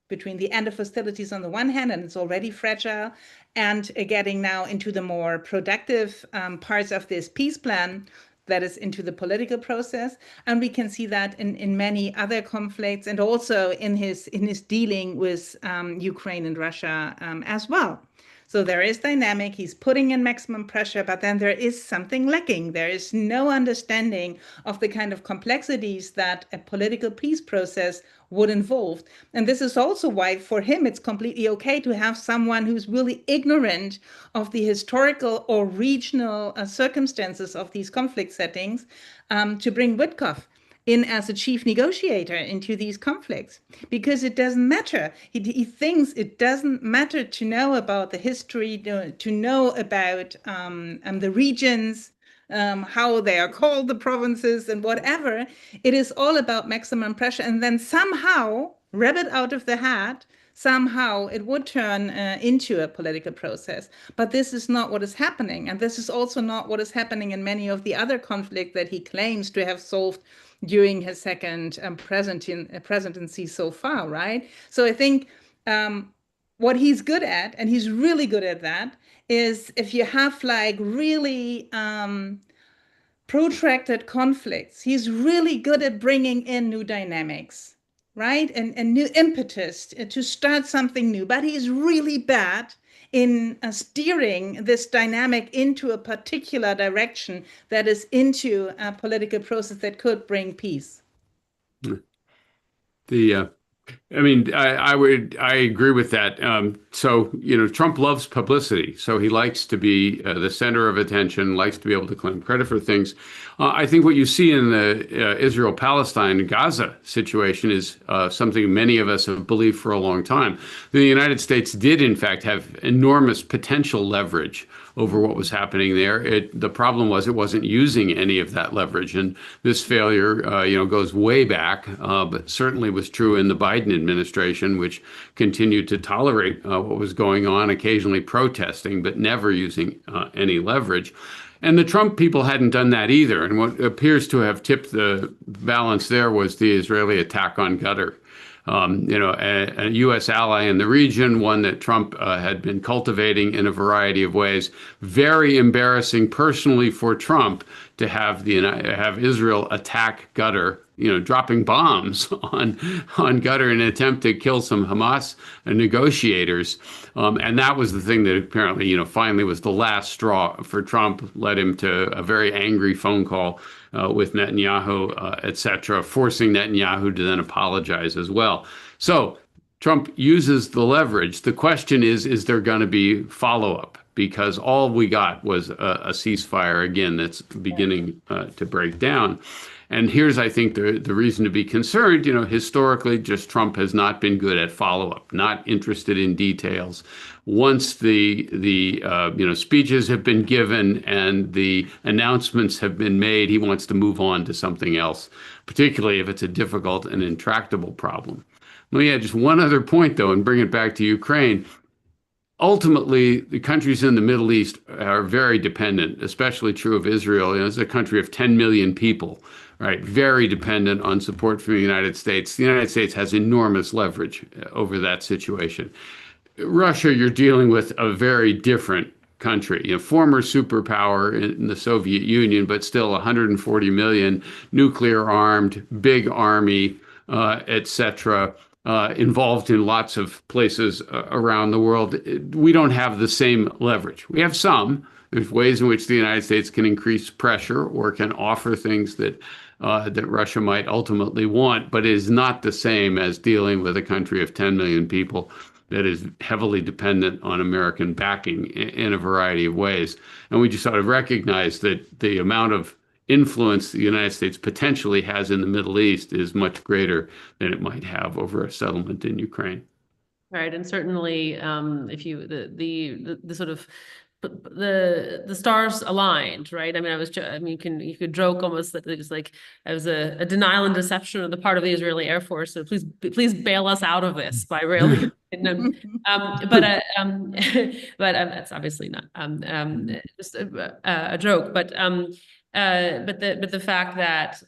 between the end of hostilities on the one hand, and it's already fragile, and getting now into the more productive parts of this peace plan. that is into the political process. And we can see that in many other conflicts, and also in his dealing with Ukraine and Russia as well. So there is dynamic, he's putting in maximum pressure, but then there is something lacking. There is no understanding of the kind of complexities that a political peace process would involve. And this is also why for him it's completely okay to have someone who's really ignorant of the historical or regional circumstances of these conflict settings to bring Witkoff in as a chief negotiator into these conflicts, because it doesn't matter. He thinks it doesn't matter to know about the history, to know about the regions, how they are called, the provinces and whatever. It is all about maximum pressure. And then somehow, rabbit out of the hat, somehow it would turn into a political process. But this is not what is happening. And this is also not what is happening in many of the other conflicts that he claims to have solved during his second presidency so far, right? So I think what he's good at, and he's really good at that, is if you have like really protracted conflicts, he's really good at bringing in new dynamics, right? And new impetus to start something new. But he's really bad in steering this dynamic into a particular direction that is into a political process that could bring peace. I agree with that. So, Trump loves publicity. So he likes to be the center of attention, likes to be able to claim credit for things. I think what you see in the Israel-Palestine Gaza situation is something many of us have believed for a long time. The United States did, in fact, have enormous potential leverage over what was happening there. The problem was it wasn't using any of that leverage. And this failure, goes way back, but certainly was true in the Biden administration, which continued to tolerate what was going on, occasionally protesting, but never using any leverage. And the Trump people hadn't done that either. And what appears to have tipped the balance there was the Israeli attack on Qatar. A U.S. ally in the region, one that Trump had been cultivating in a variety of ways. Very embarrassing personally for Trump to have Israel attack Qatar, dropping bombs on Qatar in an attempt to kill some Hamas negotiators. And that was the thing that apparently, finally was the last straw for Trump, led him to a very angry phone call with Netanyahu, et cetera, forcing Netanyahu to then apologize as well. So Trump uses the leverage. The question is there going to be follow-up? Because all we got was a ceasefire, again, that's beginning to break down. And here's, I think, the reason to be concerned. Historically, just Trump has not been good at follow-up, not interested in details. Once the speeches have been given and the announcements have been made, he wants to move on to something else, particularly if it's a difficult and intractable problem. Let me add just one other point, though, and bring it back to Ukraine. Ultimately, the countries in the Middle East are very dependent, especially true of Israel. It's a country of 10 million people, right? Very dependent on support from the United States. The United States has enormous leverage over that situation. Russia, you're dealing with a very different country, former superpower in the Soviet Union, but still 140 million, nuclear armed, big army, et cetera. Involved in lots of places around the world. We don't have the same leverage. We have some. There's ways in which the United States can increase pressure or can offer things that Russia might ultimately want, but it is not the same as dealing with a country of 10 million people that is heavily dependent on American backing in a variety of ways. And we just sort of recognize that the amount of influence the United States potentially has in the Middle East is much greater than it might have over a settlement in Ukraine. Right, and certainly, if you the sort of the stars aligned, right? I mean, you could joke almost that it's like it was a denial and deception on the part of the Israeli Air Force. So please bail us out of this by railing. But that's obviously not just a joke. But the fact that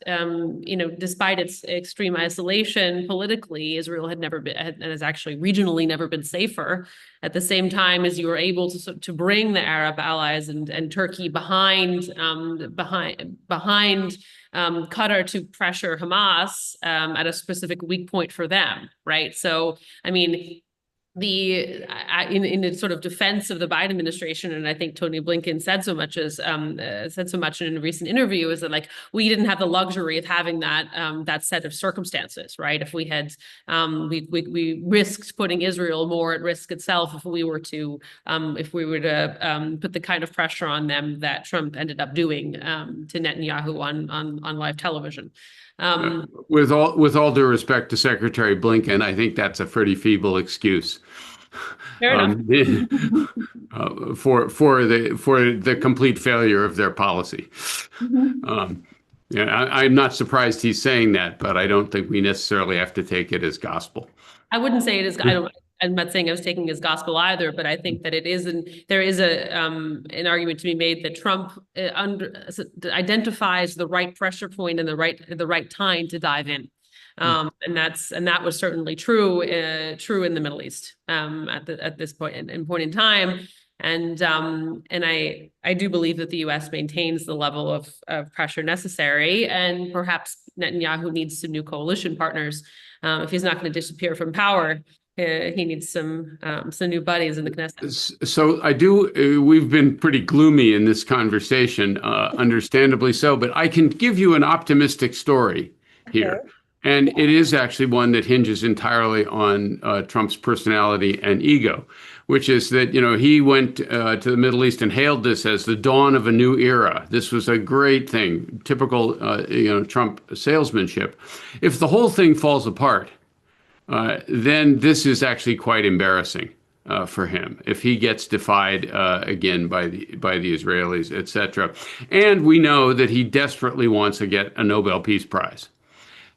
despite its extreme isolation politically, Israel had never been, and has actually regionally never been safer. At the same time as you were able to bring the Arab allies and Turkey behind Qatar to pressure Hamas at a specific weak point for them, right? So, I mean, in sort of defense of the Biden administration, and I think Tony Blinken said so much in a recent interview, is that like we didn't have the luxury of having that set of circumstances, right? If we had we risked putting Israel more at risk itself if we were to put the kind of pressure on them that Trump ended up doing to Netanyahu on live television. With all due respect to Secretary Blinken, I think that's a pretty feeble excuse. Fair enough. For the complete failure of their policy. I'm not surprised he's saying that, but I don't think we necessarily have to take it as gospel. I wouldn't say it is. I'm not saying I was taking as gospel either, but I think that it is, and there is an argument to be made that Trump identifies the right pressure point and the right time to dive in, and that was certainly true in the Middle East at this point in time, and I do believe that the U.S. maintains the level of pressure necessary, and perhaps Netanyahu needs some new coalition partners if he's not going to disappear from power. He needs some new buddies in the Knesset. So I do. We've been pretty gloomy in this conversation, understandably so. But I can give you an optimistic story here, and it is actually one that hinges entirely on Trump's personality and ego, which is that he went to the Middle East and hailed this as the dawn of a new era. This was a great thing, typical Trump salesmanship. If the whole thing falls apart, then this is actually quite embarrassing for him if he gets defied again by the Israelis, etc. And we know that he desperately wants to get a Nobel Peace Prize.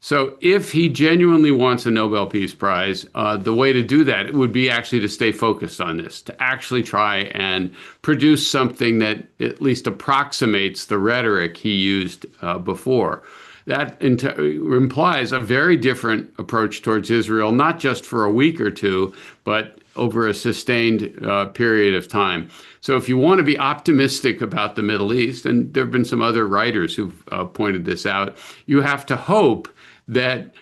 So if he genuinely wants a Nobel Peace Prize, the way to do that would be actually to stay focused on this, to actually try and produce something that at least approximates the rhetoric he used before. That implies a very different approach towards Israel, not just for a week or two, but over a sustained period of time. So if you want to be optimistic about the Middle East, and there have been some other writers who've pointed this out, you have to hope that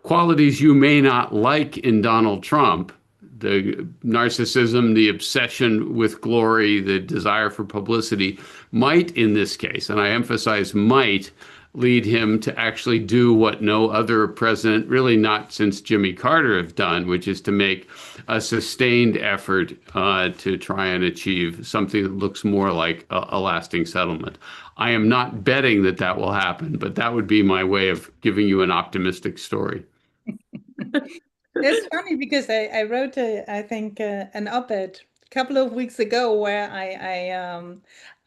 qualities you may not like in Donald Trump, the narcissism, the obsession with glory, the desire for publicity, might in this case, and I emphasize might, lead him to actually do what no other president, really not since Jimmy Carter, have done, which is to make a sustained effort to try and achieve something that looks more like a lasting settlement. I am not betting that that will happen, but that would be my way of giving you an optimistic story. It's funny because I wrote, I think, an op-ed a couple of weeks ago where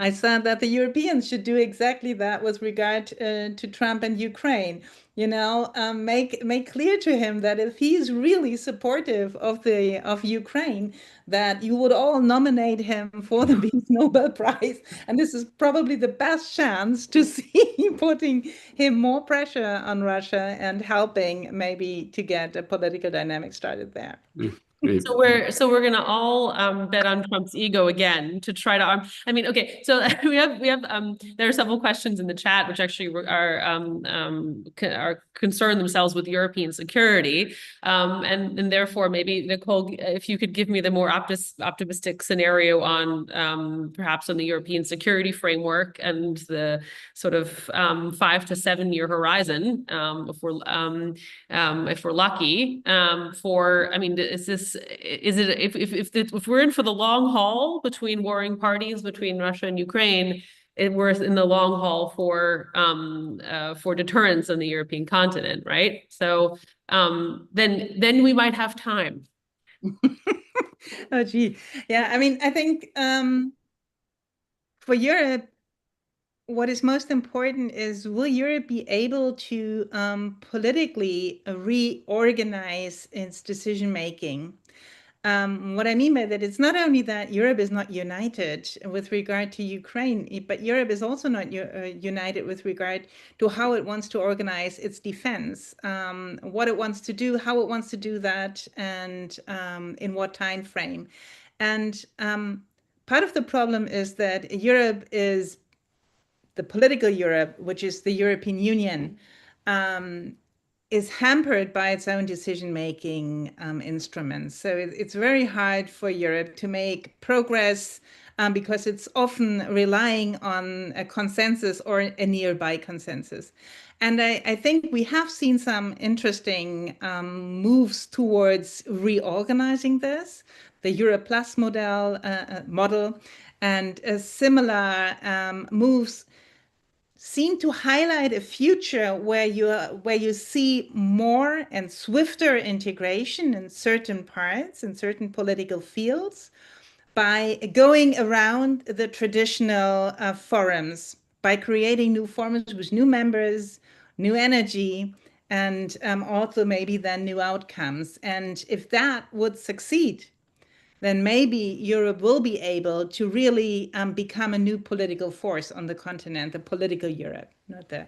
I said that the Europeans should do exactly that with regard to Trump and Ukraine. Make clear to him that if he's really supportive of Ukraine, that you would all nominate him for the Peace Nobel Prize, and this is probably the best chance to see putting him more pressure on Russia and helping maybe to get a political dynamic started there. So we're gonna all bet on Trump's ego again to try to arm. I mean, okay. So we have there are several questions in the chat which actually are concern themselves with European security, and therefore maybe Nicole, if you could give me the more optimistic scenario on perhaps on the European security framework and the sort of 5 to 7 year horizon, if we're lucky. I mean, is it if we're in for the long haul between warring parties between Russia and Ukraine, we're in the long haul for deterrence on the European continent, right? So then we might have time. Oh, gee. Yeah, I mean, I think for Europe, what is most important is, will Europe be able to politically reorganize its decision-making What I mean by that, it's not only that Europe is not united with regard to Ukraine, but Europe is also not united with regard to how it wants to organize its defense, what it wants to do, how it wants to do that, and in what time frame. And part of the problem is that Europe is the political Europe, which is the European Union, is hampered by its own decision-making instruments. So it's very hard for Europe to make progress because it's often relying on a consensus or a nearby consensus. And I think we have seen some interesting moves towards reorganizing this, the Europe Plus model, and similar moves seem to highlight a future where you see more and swifter integration in certain parts, in certain political fields, by going around the traditional forums, by creating new forums with new members, new energy, and also maybe then new outcomes. And if that would succeed, then maybe Europe will be able to really become a new political force on the continent, the political Europe, not the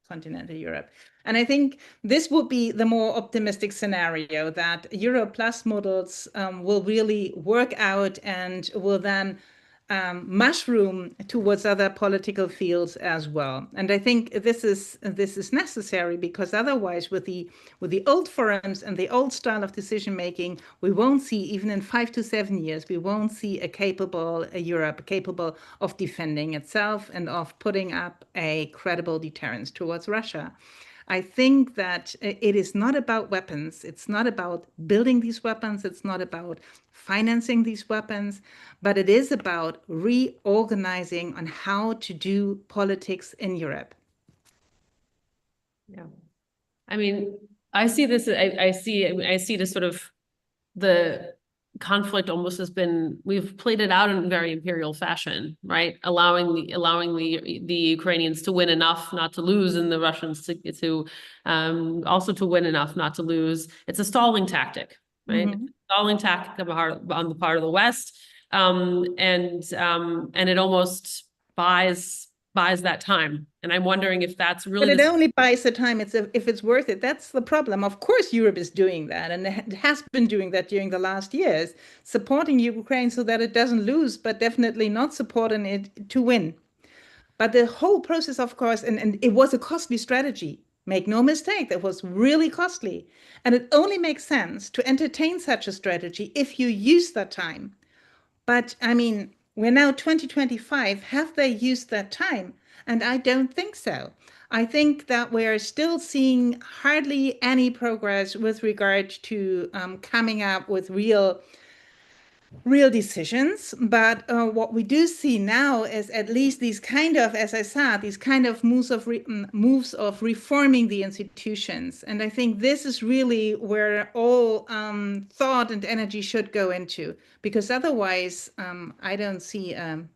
continental Europe. And I think this would be the more optimistic scenario, that Europe Plus models will really work out and will then mushroom towards other political fields as well. And I think this is necessary, because otherwise with the old forums and the old style of decision making, we won't see, even in 5 to 7 years, we won't see a Europe capable of defending itself and of putting up a credible deterrence towards Russia. I think that it is not about weapons. It's not about building these weapons. It's not about financing these weapons, but it is about reorganizing on how to do politics in Europe. Yeah. I mean, I see this, I see this sort of the conflict almost has been, we've played it out in very imperial fashion, right? Allowing the Ukrainians to win enough not to lose, and the Russians to also to win enough not to lose. It's a stalling tactic, right? Mm-hmm. Stalling tactic on the part of the West, and it almost buys that time. And I'm wondering if that's really. But it only buys the time if it's worth it. That's the problem. Of course, Europe is doing that, and it has been doing that during the last years, supporting Ukraine so that it doesn't lose, but definitely not supporting it to win. But the whole process, of course, and it was a costly strategy. Make no mistake, that was really costly. And it only makes sense to entertain such a strategy if you use that time. But I mean, we're now 2025. Have they used that time? And I don't think so. I think that we're still seeing hardly any progress with regard to coming up with real decisions. But what we do see now is at least these kind of, as I said, these kind of moves of reforming the institutions. And I think this is really where all thought and energy should go into, because otherwise I don't see an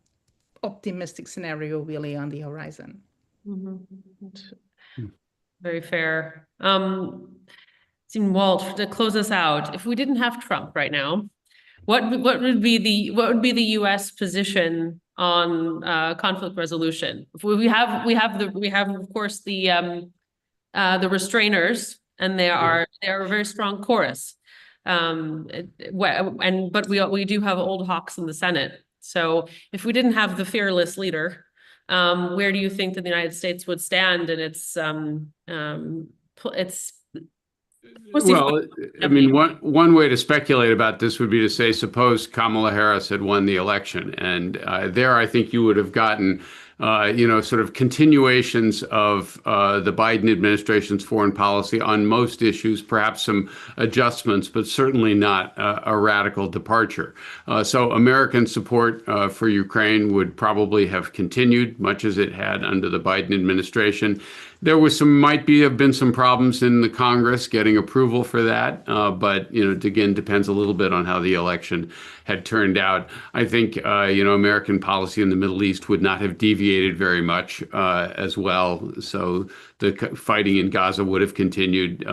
optimistic scenario really on the horizon. Mm-hmm. Very fair. Walt, to close us out, if we didn't have Trump right now, what would be the U.S. position on conflict resolution? We have of course the restrainers, and they are a very strong chorus. But we do have old hawks in the Senate. So if we didn't have the fearless leader, where do you think that the United States would stand in its Well, I mean, one way to speculate about this would be to say, suppose Kamala Harris had won the election, and there I think you would have gotten, sort of continuations of the Biden administration's foreign policy on most issues, perhaps some adjustments, but certainly not a radical departure. So American support for Ukraine would probably have continued, much as it had under the Biden administration. There was might have been some problems in the Congress getting approval for that, but it again depends a little bit on how the election had turned out. I think American policy in the Middle East would not have deviated alleviated very much as well. So the fighting in Gaza would have continued.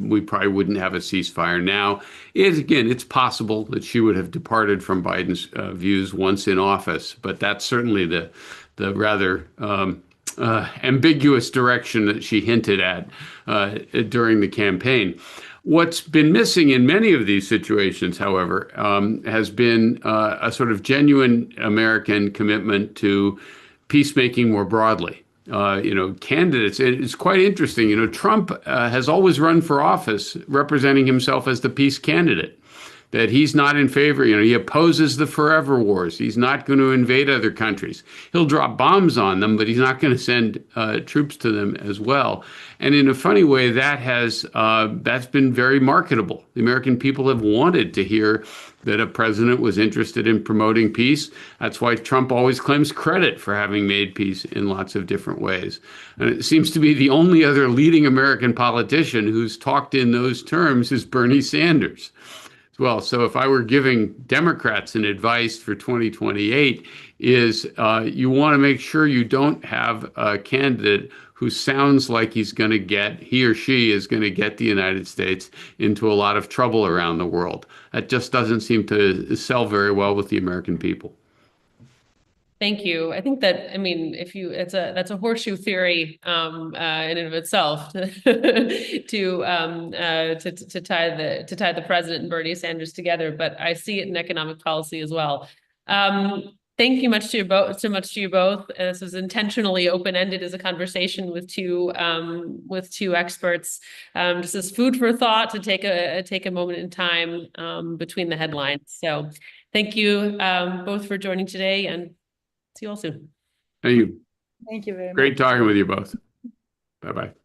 We probably wouldn't have a ceasefire now. It's possible that she would have departed from Biden's views once in office, but that's certainly the rather ambiguous direction that she hinted at during the campaign. What's been missing in many of these situations, however, has been a sort of genuine American commitment to peacemaking more broadly. Candidates, it's quite interesting. Trump has always run for office representing himself as the peace candidate, that he's not in favor. He opposes the forever wars. He's not going to invade other countries. He'll drop bombs on them, but he's not going to send troops to them as well. And in a funny way, that's been very marketable. The American people have wanted to hear that a president was interested in promoting peace. That's why Trump always claims credit for having made peace in lots of different ways. And it seems to be the only other leading American politician who's talked in those terms is Bernie Sanders. Well, so if I were giving Democrats an advice for 2028 is you want to make sure you don't have a candidate who sounds like he or she is going to get the United States into a lot of trouble around the world. That just doesn't seem to sell very well with the American people. Thank you. I think that, that's a horseshoe theory in and of itself to tie the president and Bernie Sanders together. But I see it in economic policy as well. Thank you so much to you both. This was intentionally open-ended as a conversation with two experts, just as food for thought to take a moment in time between the headlines. So thank you both for joining today, and see you all soon. Thank you. Thank you very much. Great talking with you both. Bye-bye.